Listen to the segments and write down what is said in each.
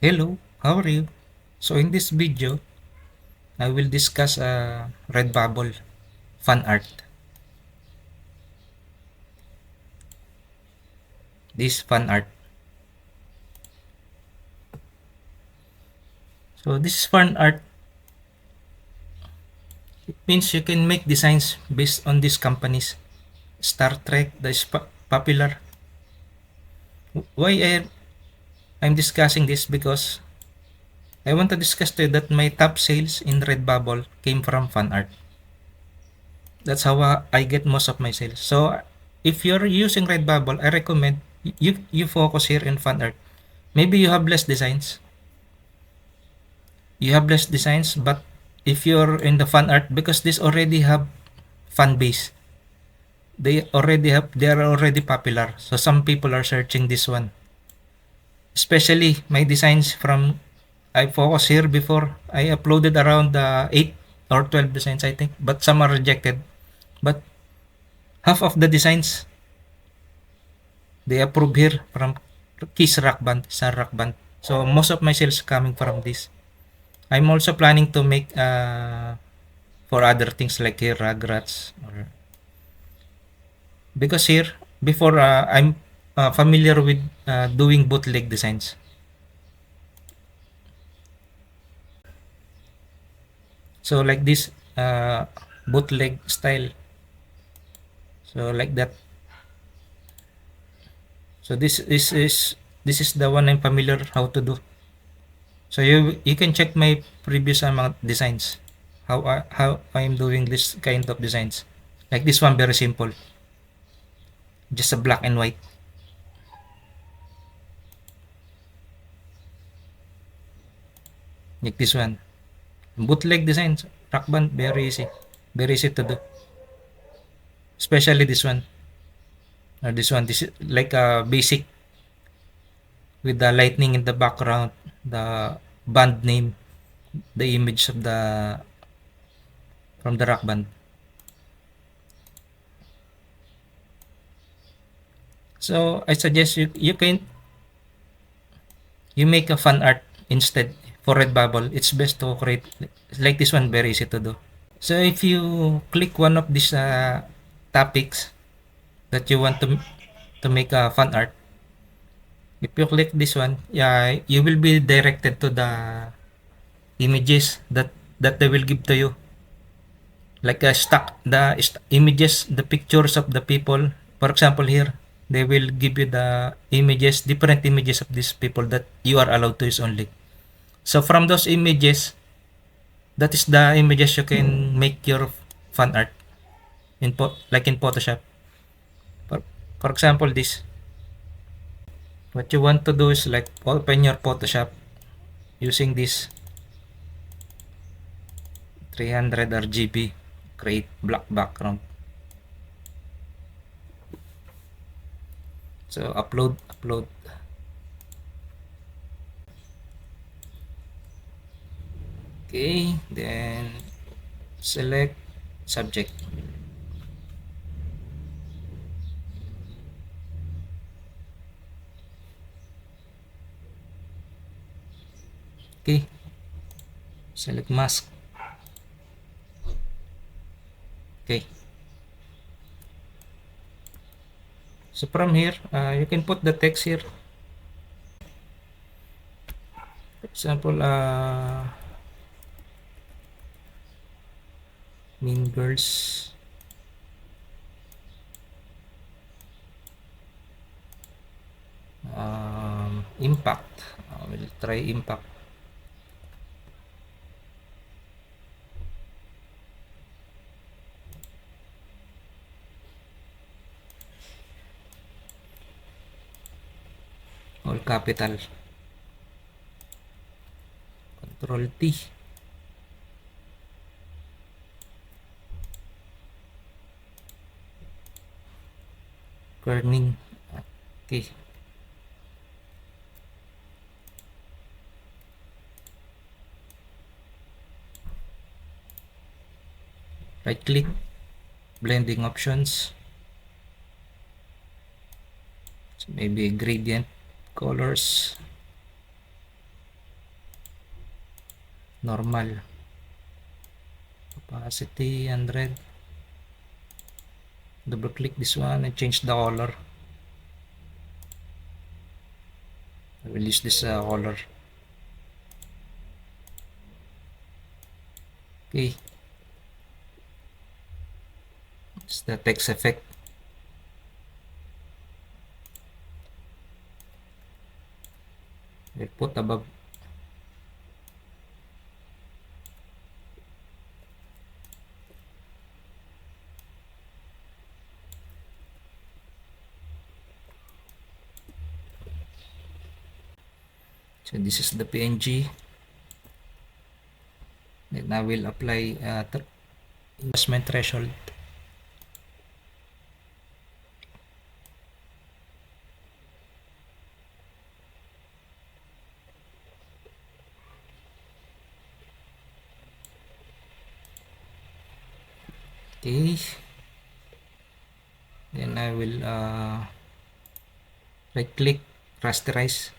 Hello, how are you? So in this video, I will discuss Redbubble fan art. This fan art. So this fan art, it means you can make designs based on these companies. Star Trek, that is popular. Why I'm discussing this? Because I want to discuss to you that my top sales in Redbubble came from fan art. That's how I get most of my sales. So if you're using Redbubble, I recommend you focus here in fan art. Maybe you have less designs, but if you're in the fan art, because this already have fan base, they are already popular, so some people are searching this one. Especially my designs from, I focus here. Before I uploaded around 8 or 12 designs, I think, but some are rejected. But half of the designs they approve here from Kiss Rock Band, Star Rock Band. So most of my sales coming from this. I'm also planning to make for other things like here Rugrats, or because here before I'm familiar with doing bootleg designs. So like this bootleg style. So like that. So this is the one I'm familiar how to do. So you can check my previous mga designs. How I'm doing this kind of designs. Like this one, very simple. Just a black and white. Like this one. Bootleg designs. Rock band, very easy. Very easy to do. Especially this one. Or this one. This is like a basic with the lightning in the background. The band name. The image of the from the rock band. So I suggest you make a fan art instead for Redbubble. It's best to create like this one, very easy to do. So if you click one of these topics that you want to make a fan art, if you click this one, yeah, you will be directed to the images that they will give to you. Like images, the pictures of the people. For example, here they will give you the images, different images of these people that you are allowed to use only. So from those images, that is the images you can make your fan art like in Photoshop. For, for example, this. What you want to do is like open your Photoshop using this 300 RGB, create black background. So upload. Okay, then select subject. Okay, select mask. Okay, so from here you can put the text here. For example, Mean Girls. Impact. We'll try impact. All capital. Control T. Kerning. Okay. Right click, blending options. So maybe gradient colors. normal, opacity 100. Double click this one and change the color. I will use this color. Okay, it's the text effect. We'll put above. So this is the PNG. Then I will apply adjustment threshold. Okay, then I will right click, rasterize.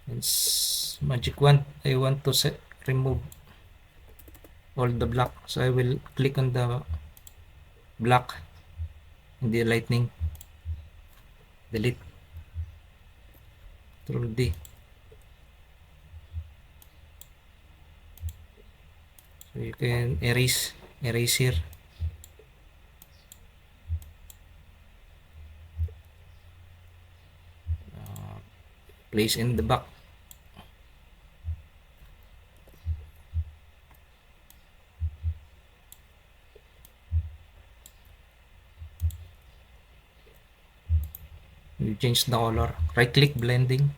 It's magic wand. I want to remove all the black, so I will click on the black in the lightning, delete, Ctrl D. So you can erase here. Place in the back. You change the color, right click, blending.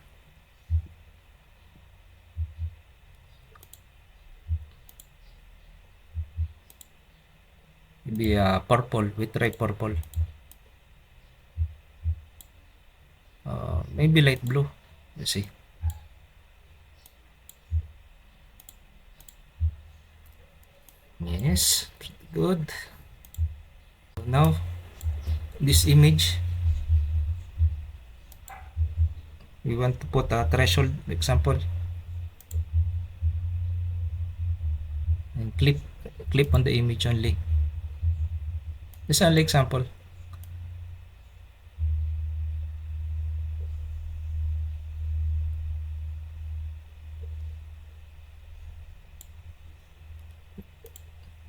Maybe purple, we try purple. Maybe light blue. Let's see. Yes, pretty good. So now this image, we want to put a threshold example, and clip on the image only. This is only example.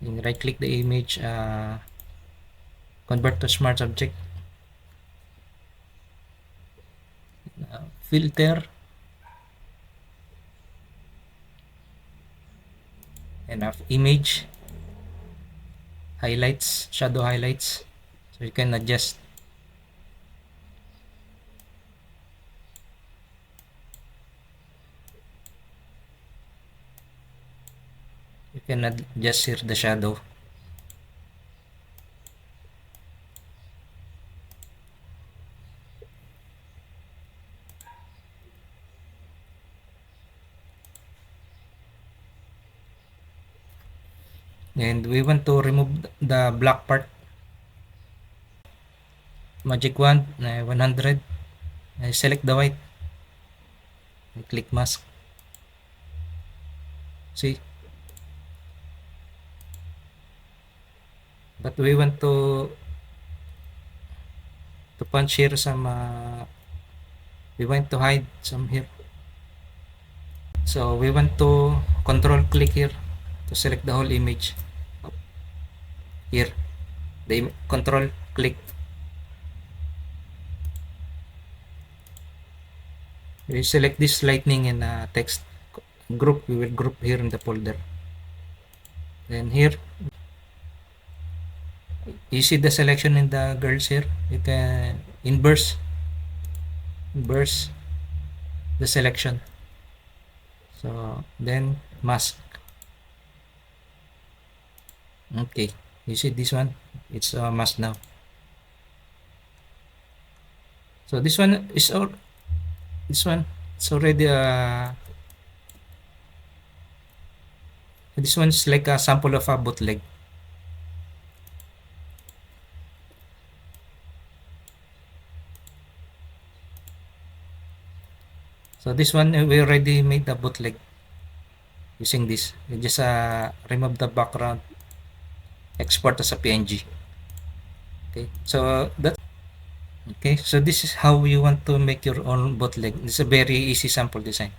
And right click the image, convert to smart object, filter, and image, highlights, shadow highlights. So you can adjust. You can adjust here the shadow. And we want to remove the black part. Magic wand, 100. Select the white. And click mask. See? But we want to punch here some, we want to hide some here. So we want to control click here to select the whole image. Here, the control click. We select this lightning and text group. We will group here in the folder. Then here, you see the selection in the girls here. You can inverse the selection. So then mask. Okay, you see this one, it's mask now. So this one is all, this one it's already this one's like a sample of a bootleg. So this one we already made the bootleg using this. You just remove the background, export as a PNG. Okay, so that's okay. So this is how you want to make your own bootleg. This is a very easy sample design.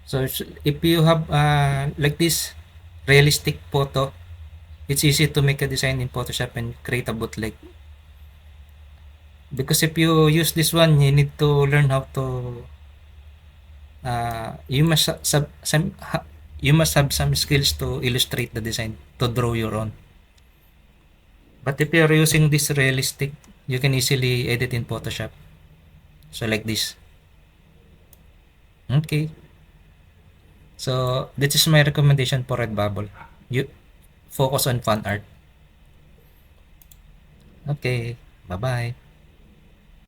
So if you have like this realistic photo, it's easy to make a design in Photoshop and create a bootleg. Because if you use this one, you need to learn how to you must you must have some skills to illustrate the design, to draw your own. But if you're using this realistic, you can easily edit in Photoshop. So like this. Okay. So this is my recommendation for Redbubble. You focus on fan art. Okay. Bye-bye.